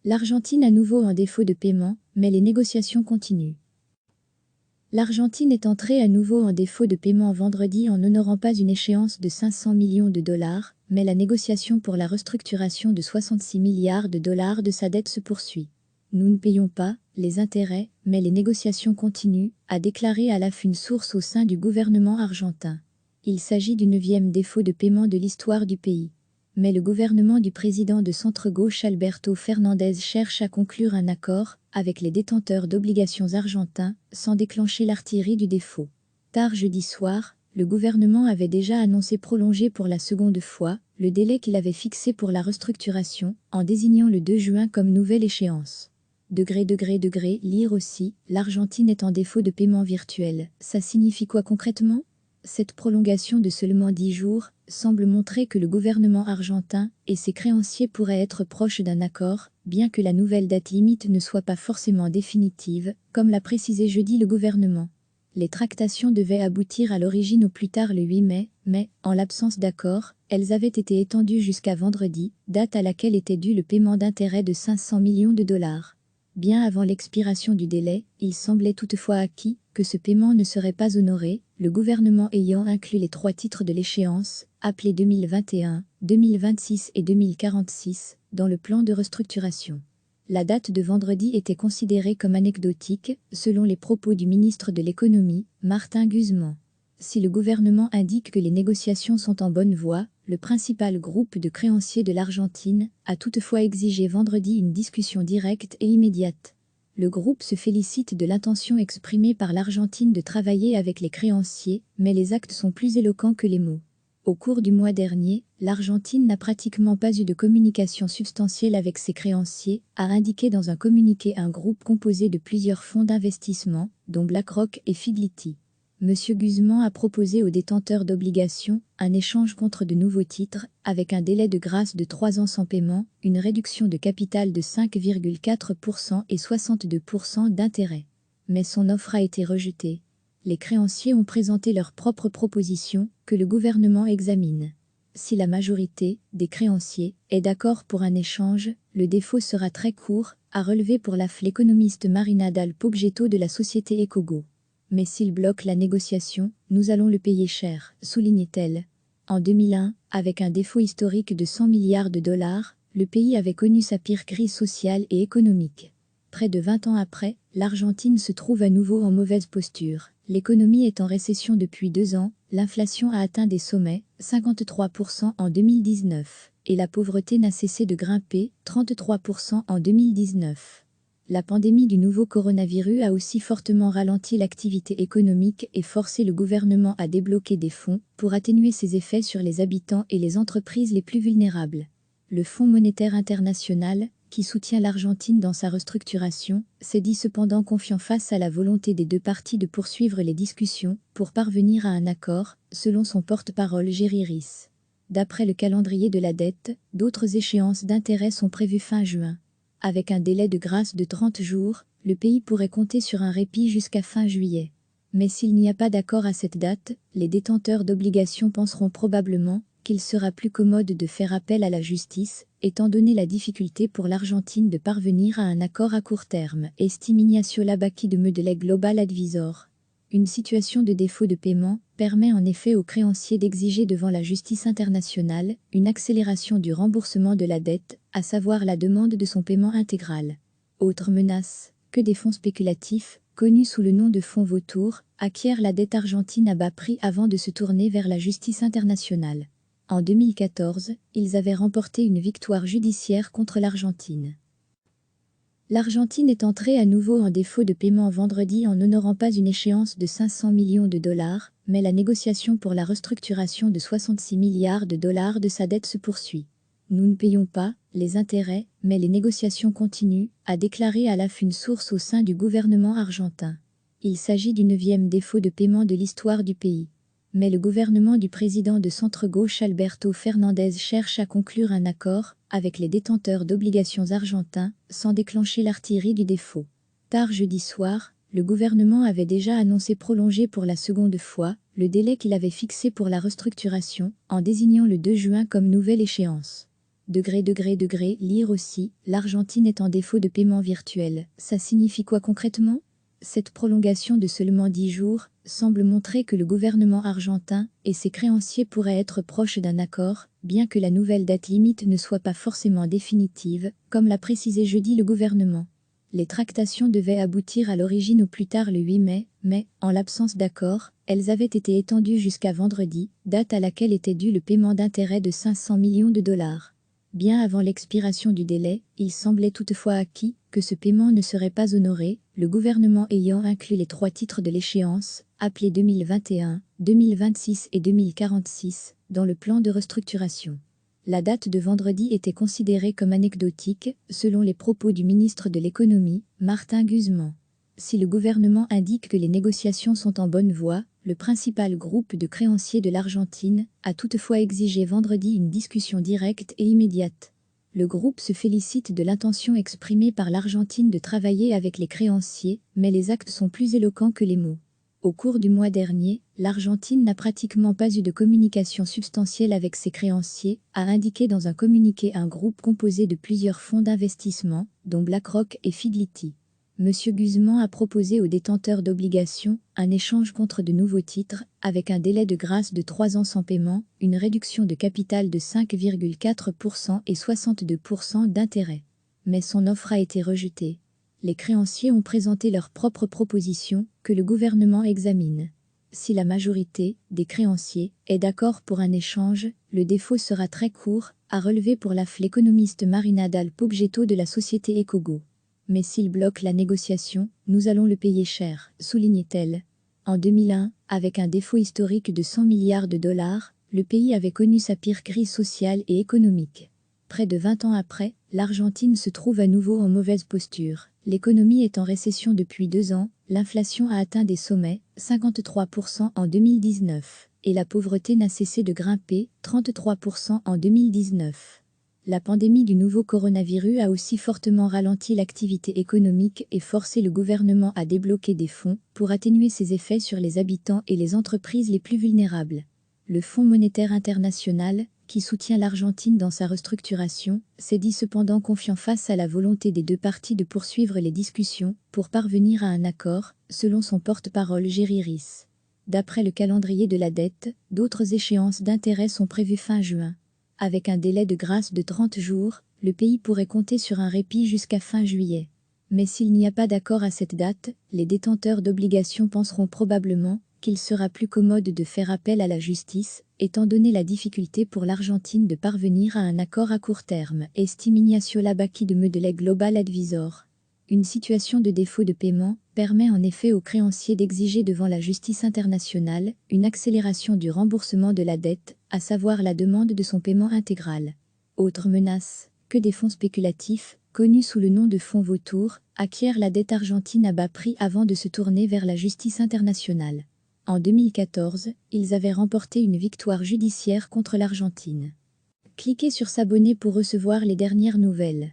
L'Argentine à nouveau en défaut de paiement, mais les négociations continuent. L'Argentine est entrée à nouveau en défaut de paiement vendredi en n'honorant pas une échéance de 500 millions de dollars, mais la négociation pour la restructuration de 66 milliards de dollars de sa dette se poursuit. Nous ne payons pas les intérêts, mais les négociations continuent, a déclaré à l'AF une source au sein du gouvernement argentin. Il s'agit du 9e défaut de paiement de l'histoire du pays. Mais le gouvernement du président de centre-gauche Alberto Fernandez cherche à conclure un accord avec les détenteurs d'obligations argentins sans déclencher l'artillerie du défaut. Tard jeudi soir, le gouvernement avait déjà annoncé prolonger pour la seconde fois le délai qu'il avait fixé pour la restructuration en désignant le 2 juin comme nouvelle échéance. Lire aussi, l'Argentine est en défaut de paiement virtuel. Ça signifie quoi concrètement ? Cette prolongation de seulement 10 jours semble montrer que le gouvernement argentin et ses créanciers pourraient être proches d'un accord, bien que la nouvelle date limite ne soit pas forcément définitive, comme l'a précisé jeudi le gouvernement. Les tractations devaient aboutir à l'origine au plus tard le 8 mai, mais, en l'absence d'accord, elles avaient été étendues jusqu'à vendredi, date à laquelle était dû le paiement d'intérêts de 500 millions de dollars. Bien avant l'expiration du délai, il semblait toutefois acquis que ce paiement ne serait pas honoré, le gouvernement ayant inclus les 3 titres de l'échéance, appelés 2021, 2026 et 2046, dans le plan de restructuration. La date de vendredi était considérée comme anecdotique, selon les propos du ministre de l'économie, Martin Guzmán. Si le gouvernement indique que les négociations sont en bonne voie, le principal groupe de créanciers de l'Argentine a toutefois exigé vendredi une discussion directe et immédiate. Le groupe se félicite de l'intention exprimée par l'Argentine de travailler avec les créanciers, mais les actes sont plus éloquents que les mots. Au cours du mois dernier, l'Argentine n'a pratiquement pas eu de communication substantielle avec ses créanciers, a indiqué dans un communiqué un groupe composé de plusieurs fonds d'investissement, dont BlackRock et Fidelity. M. Guzmán a proposé aux détenteurs d'obligations un échange contre de nouveaux titres, avec un délai de grâce de 3 ans sans paiement, une réduction de capital de 5,4% et 62% d'intérêt. Mais son offre a été rejetée. Les créanciers ont présenté leurs propres propositions, que le gouvernement examine. Si la majorité des créanciers est d'accord pour un échange, le défaut sera très court, a relevé pour l'économiste Marina Dal Poggetto de la société Ecogo. Mais s'il bloque la négociation, nous allons le payer cher, soulignait-elle. En 2001, avec un défaut historique de 100 milliards de dollars, le pays avait connu sa pire crise sociale et économique. Près de 20 ans après, l'Argentine se trouve à nouveau en mauvaise posture. L'économie est en récession depuis 2 ans, l'inflation a atteint des sommets, 53% en 2019, et la pauvreté n'a cessé de grimper, 33% en 2019. La pandémie du nouveau coronavirus a aussi fortement ralenti l'activité économique et forcé le gouvernement à débloquer des fonds pour atténuer ses effets sur les habitants et les entreprises les plus vulnérables. Le Fonds monétaire international, qui soutient l'Argentine dans sa restructuration, s'est dit cependant confiant face à la volonté des 2 parties de poursuivre les discussions pour parvenir à un accord, selon son porte-parole Jerry Rice. D'après le calendrier de la dette, d'autres échéances d'intérêt sont prévues fin juin. Avec un délai de grâce de 30 jours, le pays pourrait compter sur un répit jusqu'à fin juillet. Mais s'il n'y a pas d'accord à cette date, les détenteurs d'obligations penseront probablement qu'il sera plus commode de faire appel à la justice, étant donné la difficulté pour l'Argentine de parvenir à un accord à court terme, estime Ignacio Labaki de Medelec Global Advisor. Une situation de défaut de paiement permet en effet aux créanciers d'exiger devant la justice internationale une accélération du remboursement de la dette, à savoir la demande de son paiement intégral. Autre menace, que des fonds spéculatifs, connus sous le nom de fonds vautours, acquièrent la dette argentine à bas prix avant de se tourner vers la justice internationale. En 2014, ils avaient remporté une victoire judiciaire contre l'Argentine. L'Argentine est entrée à nouveau en défaut de paiement vendredi en n'honorant pas une échéance de 500 millions de dollars, mais la négociation pour la restructuration de 66 milliards de dollars de sa dette se poursuit. Nous ne payons pas les intérêts, mais les négociations continuent, a déclaré à l'AF une source au sein du gouvernement argentin. Il s'agit du 9e défaut de paiement de l'histoire du pays. Mais le gouvernement du président de centre-gauche Alberto Fernandez cherche à conclure un accord avec les détenteurs d'obligations argentins sans déclencher l'artillerie du défaut. Tard jeudi soir, le gouvernement avait déjà annoncé prolonger pour la seconde fois le délai qu'il avait fixé pour la restructuration en désignant le 2 juin comme nouvelle échéance. Lire aussi, l'Argentine est en défaut de paiement virtuel. Ça signifie quoi concrètement? Cette prolongation de seulement 10 jours semble montrer que le gouvernement argentin et ses créanciers pourraient être proches d'un accord, bien que la nouvelle date limite ne soit pas forcément définitive, comme l'a précisé jeudi le gouvernement. Les tractations devaient aboutir à l'origine au plus tard le 8 mai, mais, en l'absence d'accord, elles avaient été étendues jusqu'à vendredi, date à laquelle était dû le paiement d'intérêts de 500 millions de dollars. Bien avant l'expiration du délai, il semblait toutefois acquis que ce paiement ne serait pas honoré, le gouvernement ayant inclus les 3 titres de l'échéance, appelés 2021, 2026 et 2046, dans le plan de restructuration. La date de vendredi était considérée comme anecdotique, selon les propos du ministre de l'Économie, Martin Guzmán. Si le gouvernement indique que les négociations sont en bonne voie, le principal groupe de créanciers de l'Argentine a toutefois exigé vendredi une discussion directe et immédiate. Le groupe se félicite de l'intention exprimée par l'Argentine de travailler avec les créanciers, mais les actes sont plus éloquents que les mots. Au cours du mois dernier, l'Argentine n'a pratiquement pas eu de communication substantielle avec ses créanciers, a indiqué dans un communiqué un groupe composé de plusieurs fonds d'investissement, dont BlackRock et Fidelity. M. Guzmán a proposé aux détenteurs d'obligations un échange contre de nouveaux titres, avec un délai de grâce de 3 ans sans paiement, une réduction de capital de 5,4% et 62% d'intérêt. Mais son offre a été rejetée. Les créanciers ont présenté leurs propres propositions, que le gouvernement examine. Si la majorité des créanciers est d'accord pour un échange, le défaut sera très court, a relevé pour l'économiste Marina Dal Poggetto de la société Ecogo. Mais s'il bloque la négociation, nous allons le payer cher, soulignait-elle. En 2001, avec un défaut historique de 100 milliards de dollars, le pays avait connu sa pire crise sociale et économique. Près de 20 ans après, l'Argentine se trouve à nouveau en mauvaise posture. L'économie est en récession depuis 2 ans, l'inflation a atteint des sommets, 53% en 2019, et la pauvreté n'a cessé de grimper, 33% en 2019. La pandémie du nouveau coronavirus a aussi fortement ralenti l'activité économique et forcé le gouvernement à débloquer des fonds pour atténuer ses effets sur les habitants et les entreprises les plus vulnérables. Le Fonds monétaire international, qui soutient l'Argentine dans sa restructuration, s'est dit cependant confiant face à la volonté des 2 parties de poursuivre les discussions pour parvenir à un accord, selon son porte-parole Jerry Rice. D'après le calendrier de la dette, d'autres échéances d'intérêt sont prévues fin juin. Avec un délai de grâce de 30 jours, le pays pourrait compter sur un répit jusqu'à fin juillet. Mais s'il n'y a pas d'accord à cette date, les détenteurs d'obligations penseront probablement qu'il sera plus commode de faire appel à la justice, étant donné la difficulté pour l'Argentine de parvenir à un accord à court terme, estime Ignacio Labaki de Medelec Global Advisor. Une situation de défaut de paiement permet en effet aux créanciers d'exiger devant la justice internationale une accélération du remboursement de la dette, à savoir la demande de son paiement intégral. Autre menace, que des fonds spéculatifs, connus sous le nom de fonds vautours, acquièrent la dette argentine à bas prix avant de se tourner vers la justice internationale. En 2014, ils avaient remporté une victoire judiciaire contre l'Argentine. Cliquez sur s'abonner pour recevoir les dernières nouvelles.